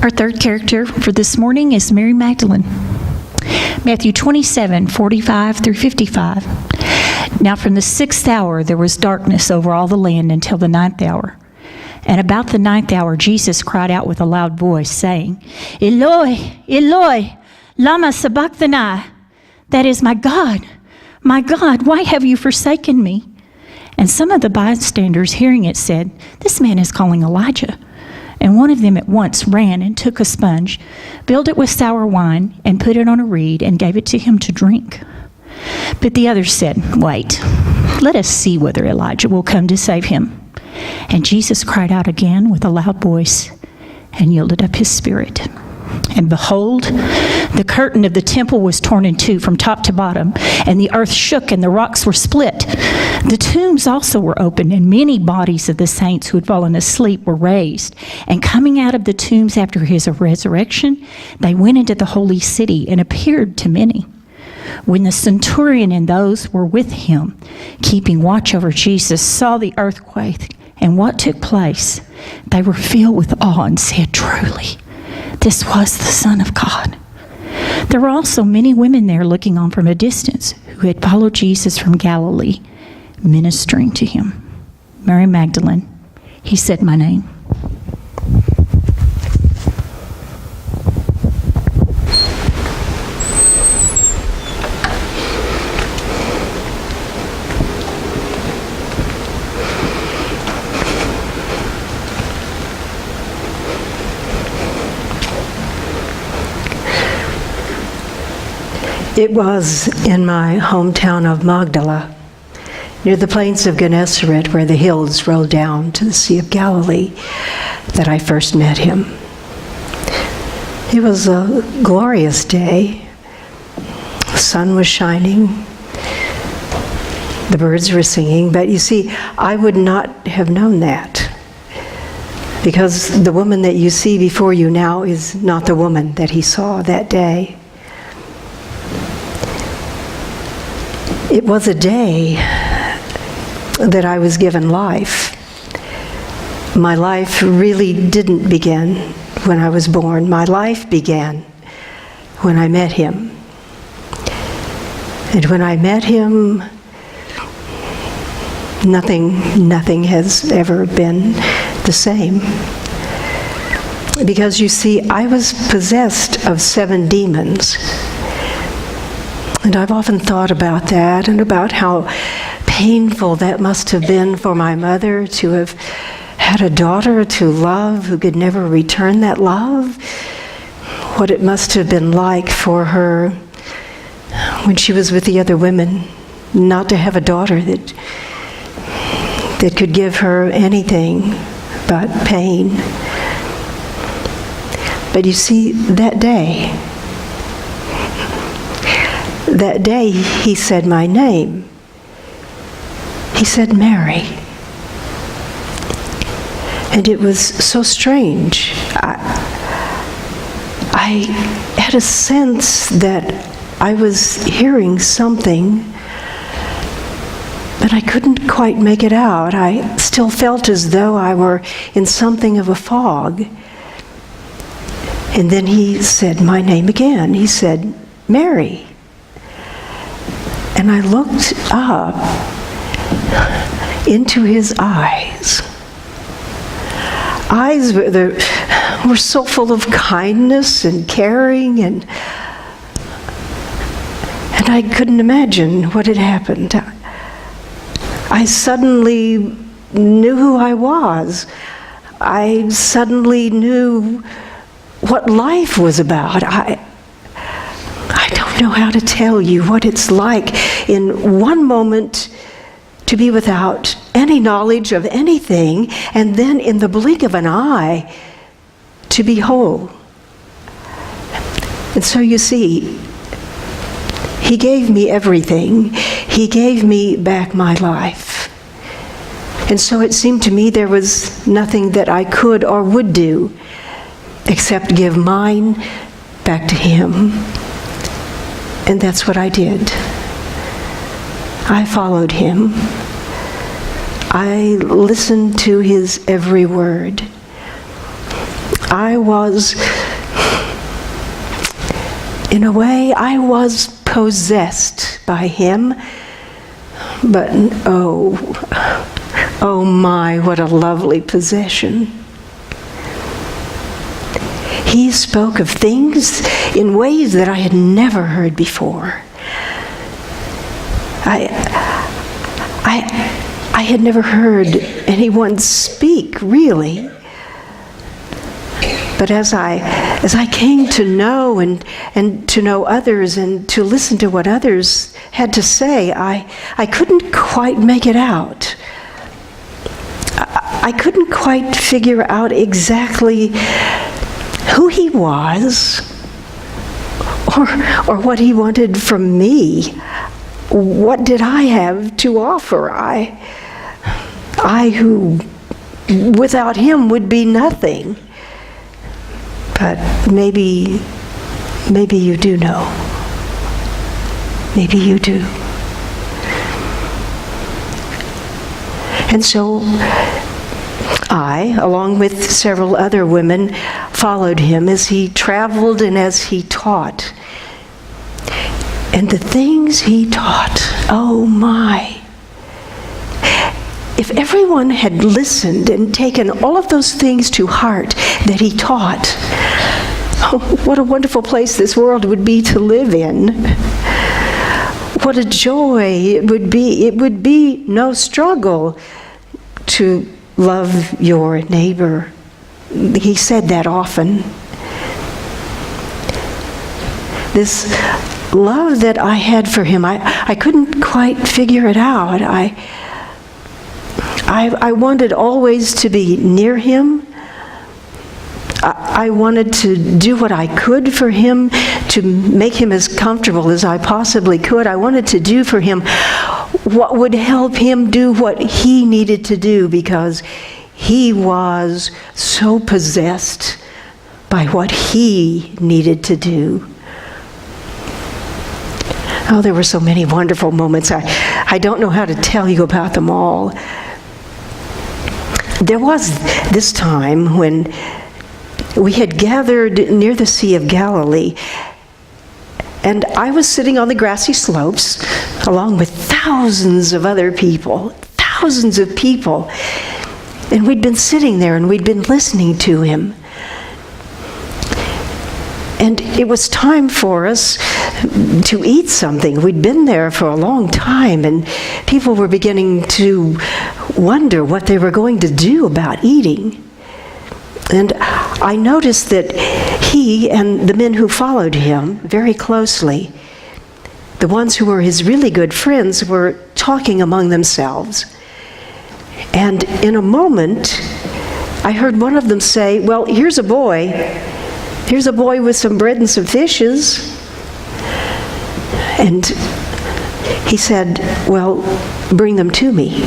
Our third character for this morning is Mary Magdalene. Matthew 27:45 through 55. Now from the 6th hour there was darkness over all the land until the 9th hour. And about the 9th hour Jesus cried out with a loud voice, saying, Eloi, Eloi, lama sabachthani? That is, my God, why have you forsaken me? And some of the bystanders hearing it said, This man is calling Elijah. And one of them at once ran and took a sponge, filled it with sour wine, and put it on a reed, and gave it to him to drink. But the others said, Wait, let us see whether Elijah will come to save him. And Jesus cried out again with a loud voice, and yielded up his spirit. And behold, the curtain of the temple was torn in two from top to bottom, and the earth shook and the rocks were split. The tombs also were opened, and many bodies of the saints who had fallen asleep were raised. And coming out of the tombs after his resurrection, they went into the holy city and appeared to many. When the centurion and those who were with him, keeping watch over Jesus, saw the earthquake and what took place, they were filled with awe and said, Truly, this was the Son of God. There were also many women there looking on from a distance who had followed Jesus from Galilee, ministering to him. Mary Magdalene, he said my name. It was in my hometown of Magdalene, near the plains of Gennesaret, where the hills roll down to the Sea of Galilee, that I first met him. It was a glorious day. The sun was shining. The birds were singing. But you see, I would not have known that, because the woman that you see before you now is not the woman that he saw that day. It was a day that I was given life. My life really didn't begin when I was born. My life began when I met him. And when I met him, nothing has ever been the same. Because you see, I was possessed of 7 demons. And I've often thought about that and about how painful that must have been for my mother to have had a daughter to love who could never return that love. What it must have been like for her when she was with the other women, not to have a daughter that could give her anything but pain. But you see, that day he said my name. He said Mary. And it was so strange. I had a sense that I was hearing something, but I couldn't quite make it out. I still felt as though I were in something of a fog. And then he said my name again. He said, Mary. And I looked up into his eyes. Eyes that were so full of kindness and caring, and I couldn't imagine what had happened. I suddenly knew who I was. I suddenly knew what life was about. I don't know how to tell you what it's like in one moment to be without any knowledge of anything, and then in the blink of an eye to be whole. And so you see, he gave me everything. He gave me back my life. And so it seemed to me there was nothing that I could or would do except give mine back to him. And that's what I did. I followed him. I listened to his every word. in a way, I was possessed by him. But oh my, what a lovely possession. He spoke of things in ways that I had never heard before. I had never heard anyone speak, really. But as I came to know and to know others and to listen to what others had to say, I couldn't quite make it out. I couldn't quite figure out exactly who he was or what he wanted from me. What did I have to offer? I who without him would be nothing. But maybe you do know. Maybe you do. And so I, along with several other women, followed him as he traveled and as he taught. And the things he taught, oh my. If everyone had listened and taken all of those things to heart that he taught, oh, what a wonderful place this world would be to live in. What a joy it would be. It would be no struggle to love your neighbor. He said that often. This love that I had for him, I couldn't quite figure it out. I wanted always to be near him. I wanted to do what I could for him, to make him as comfortable as I possibly could. I wanted to do for him what would help him do what he needed to do, because he was so possessed by what he needed to do. Oh, there were so many wonderful moments. I don't know how to tell you about them all. There was this time when we had gathered near the Sea of Galilee, and I was sitting on the grassy slopes along with thousands of other people, thousands of people. And we'd been sitting there and we'd been listening to him. And it was time for us to eat something. We'd been there for a long time, and people were beginning to wonder what they were going to do about eating. And I noticed that he and the men who followed him very closely, the ones who were his really good friends, were talking among themselves. And in a moment, I heard one of them say, "Well, here's a boy. Here's a boy with some bread and some fishes." And he said, "Well, bring them to me."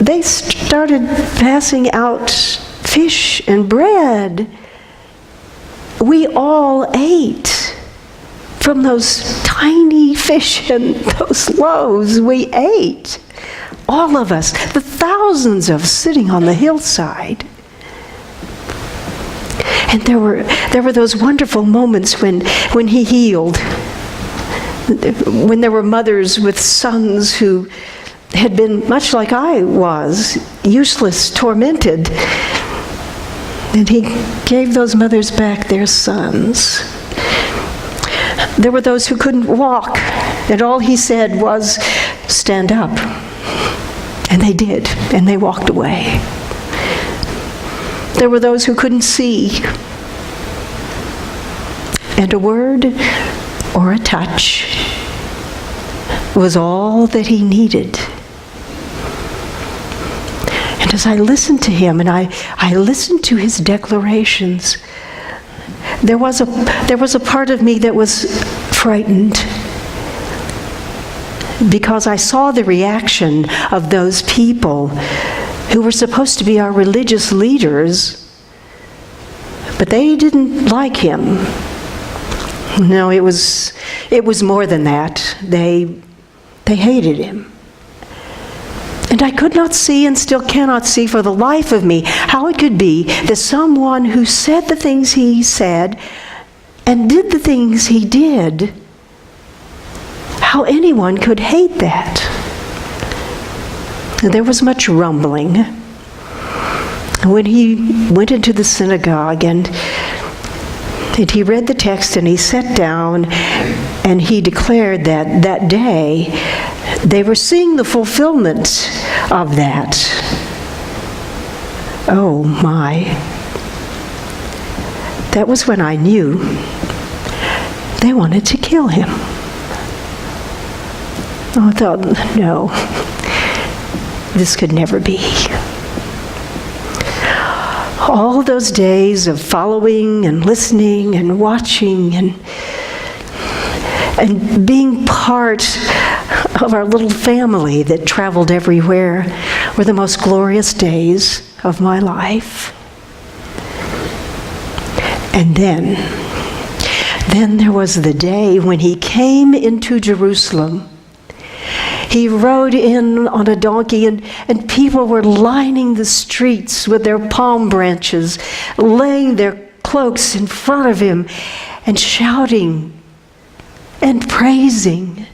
They started passing out fish and bread. We all ate from those tiny fish and those loaves. We ate. All of us, the thousands of us sitting on the hillside. And there were those wonderful moments when he healed. When there were mothers with sons who had been, much like I was, useless, tormented. And he gave those mothers back their sons. There were those who couldn't walk, and all he said was, "Stand up." And they did, and they walked away. There were those who couldn't see, and a word or a touch was all that he needed. And as I listened to him and I listened to his declarations, there was a part of me that was frightened, because I saw the reaction of those people who were supposed to be our religious leaders, but they didn't like him. No, it was more than that. They hated him. And I could not see and still cannot see for the life of me how it could be that someone who said the things he said and did the things he did, how anyone could hate that. There was much rumbling. When he went into the synagogue and he read the text and he sat down and he declared that that day they were seeing the fulfillment of that. Oh my. That was when I knew they wanted to kill him. I thought, no, this could never be. All those days of following and listening and watching and being part of our little family that traveled everywhere were the most glorious days of my life. And then there was the day when he came into Jerusalem. He rode in on a donkey, and people were lining the streets with their palm branches, laying their cloaks in front of him, and shouting and praising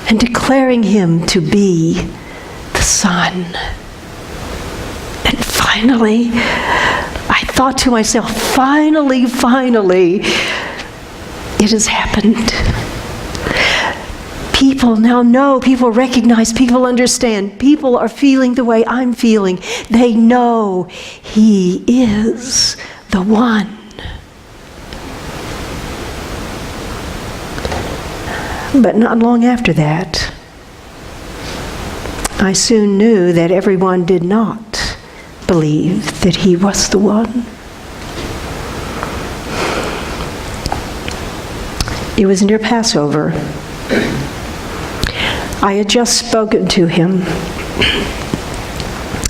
and declaring him to be the Son. And finally, I thought to myself, finally, it has happened. People now know, people recognize, people understand. People are feeling the way I'm feeling. They know he is the one. But not long after that, I soon knew that everyone did not believe that he was the one. It was near Passover. I had just spoken to him.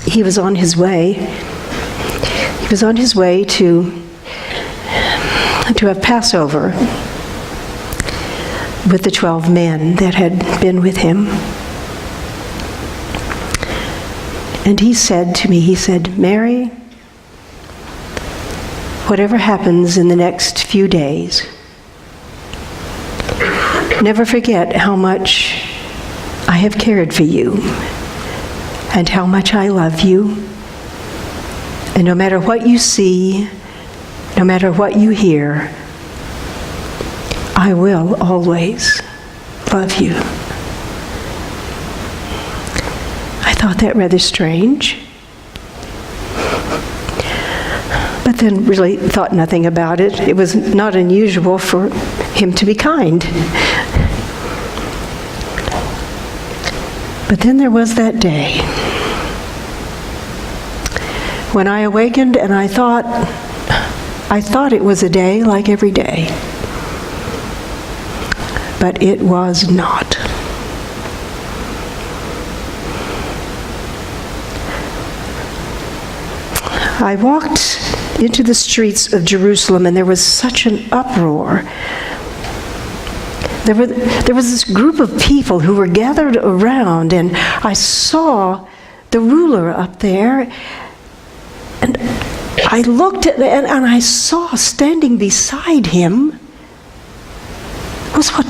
He was on his way. He was on his way to have Passover with the 12 men that had been with him. And he said to me, he said, Mary, whatever happens in the next few days, never forget how much I have cared for you and how much I love you. And no matter what you see, no matter what you hear, I will always love you. I thought that rather strange, but then really thought nothing about it. It was not unusual for him to be kind. But then there was that day when I awakened and I thought it was a day like every day. But it was not. I walked into the streets of Jerusalem and there was such an uproar. There was this group of people who were gathered around, and I saw the ruler up there, and I looked at and I saw standing beside him was what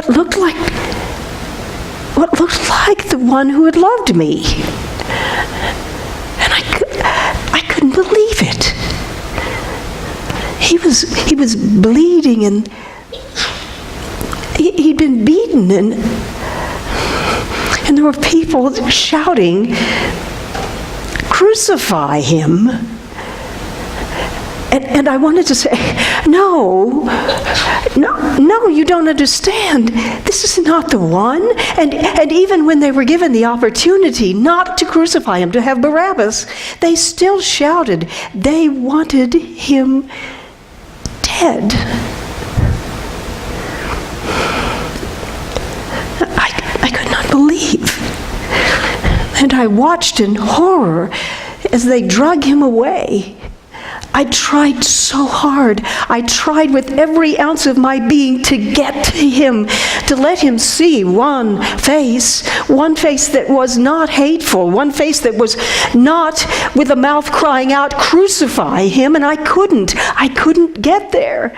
looked like the one who had loved me. And I couldn't believe it. He was bleeding, and he'd been beaten, and there were people shouting, "Crucify him!" And I wanted to say, no, you don't understand. This is not the one. And even when they were given the opportunity not to crucify him, to have Barabbas, they still shouted. They wanted him dead. I could not believe. And I watched in horror as they drug him away. I tried so hard. I tried with every ounce of my being to get to him, to let him see one face that was not hateful, one face that was not with a mouth crying out, "Crucify him," and I couldn't get there.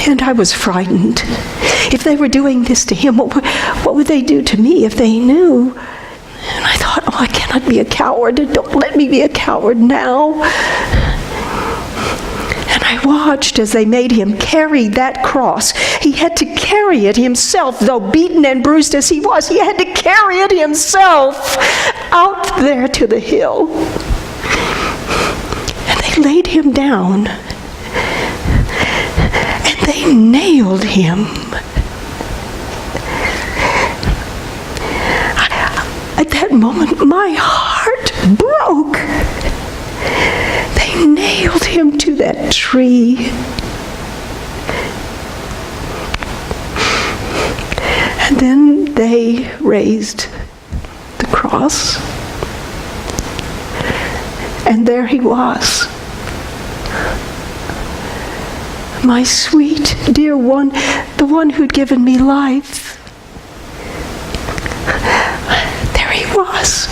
And I was frightened. If they were doing this to him, what would they do to me if they knew? And I thought, I cannot be a coward. Don't let me be a coward now. And I watched as they made him carry that cross. He had to carry it himself, though beaten and bruised as he was. He had to carry it himself out there to the hill. And they laid him down. And they nailed him. At that moment, my heart broke. They nailed him to that tree. And then they raised the cross. And there he was. My sweet, dear one, the one who'd given me life. Was.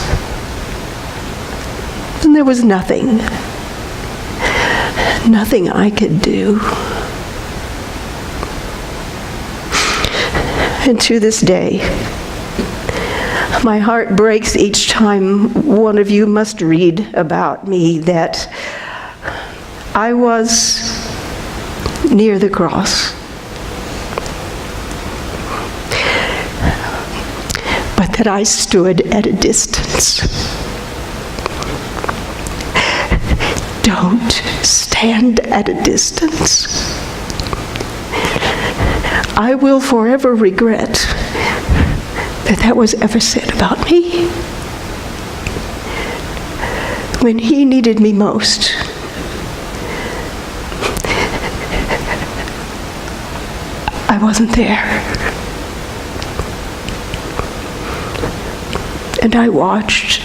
And there was nothing I could do. And to this day, my heart breaks each time one of you must read about me that I was near the cross. That I stood at a distance. Don't stand at a distance. I will forever regret that was ever said about me. When he needed me most, I wasn't there. And I watched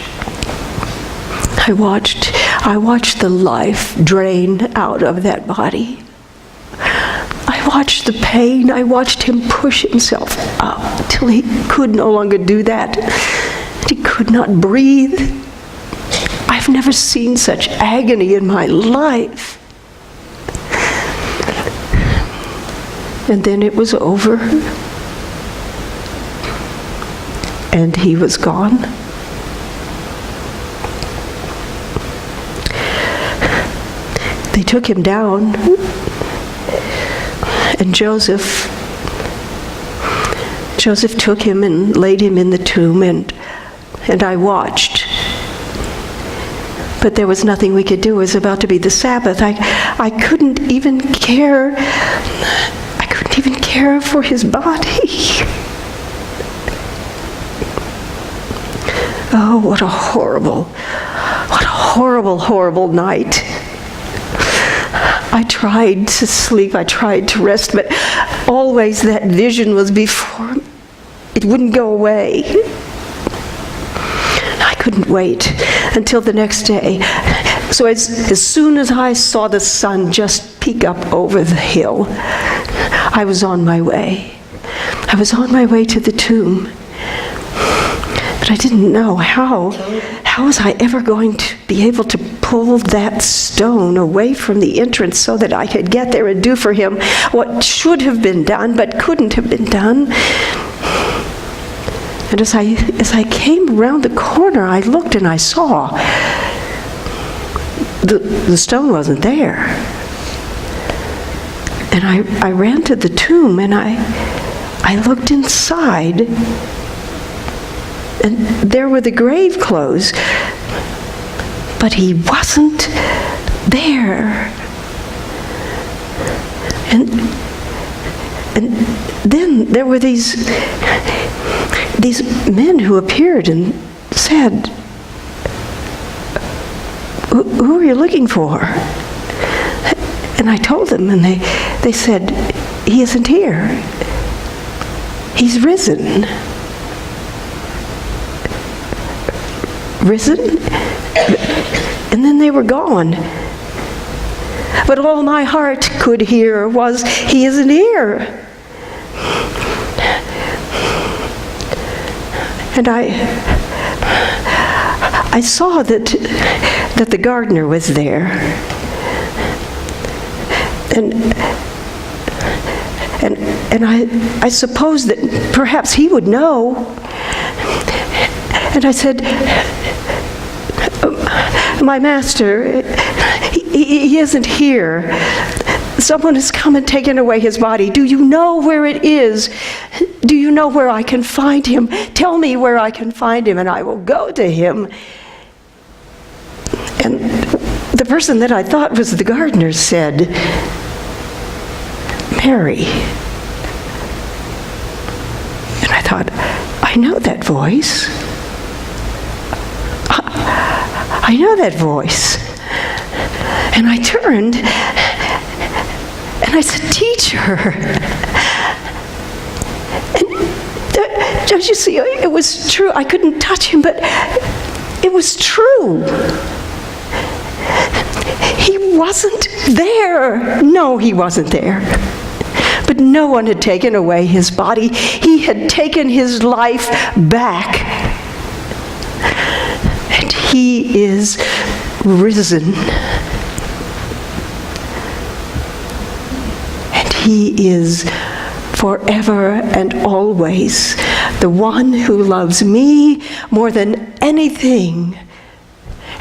the life drain out of that body. I watched the pain. I watched him push himself up till he could no longer do that. He could not breathe. I've never seen such agony in my life. And then it was over. And he was gone. They took him down, and Joseph took him and laid him in the tomb, and I watched. But there was nothing we could do. It was about to be the Sabbath. I couldn't even care. I couldn't even care for his body. Oh, what a horrible, horrible night. I tried to sleep, I tried to rest, but always that vision was before me. It wouldn't go away. I couldn't wait until the next day. So as soon as I saw the sun just peek up over the hill, I was on my way. I was on my way to the tomb. But I didn't know how was I ever going to be able to pull that stone away from the entrance so that I could get there and do for him what should have been done but couldn't have been done. And as I came around the corner, I looked and I saw the stone wasn't there. And I ran to the tomb and I looked inside. And there were the grave clothes, but he wasn't there. And then there were these men who appeared and said, "Who are you looking for?" And I told them, and they said, "He isn't here. He's risen." Risen? And then they were gone. But all my heart could hear was, he isn't here. And I saw that the gardener was there. And I supposed that perhaps he would know. And I said, my master, he isn't here. Someone has come and taken away his body. Do you know where it is? Do you know where I can find him? Tell me where I can find him, and I will go to him. And the person that I thought was the gardener said, Mary. And I thought, I know that voice. I know that voice. And I turned and I said, Teacher. And don't you see, it was true. I couldn't touch him, but it was true. He wasn't there. No, he wasn't there. But no one had taken away his body. He had taken his life back. And he is risen. And he is forever and always the one who loves me more than anything.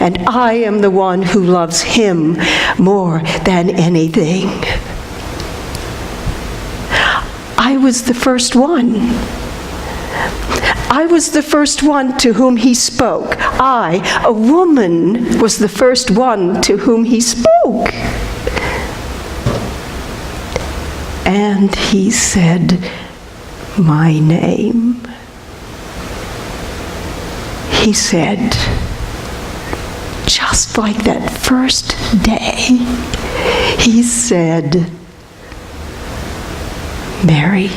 And I am the one who loves him more than anything. I was the first one. I was the first one to whom he spoke. I, a woman, was the first one to whom he spoke. And he said my name. He said, just like that first day, he said, Mary.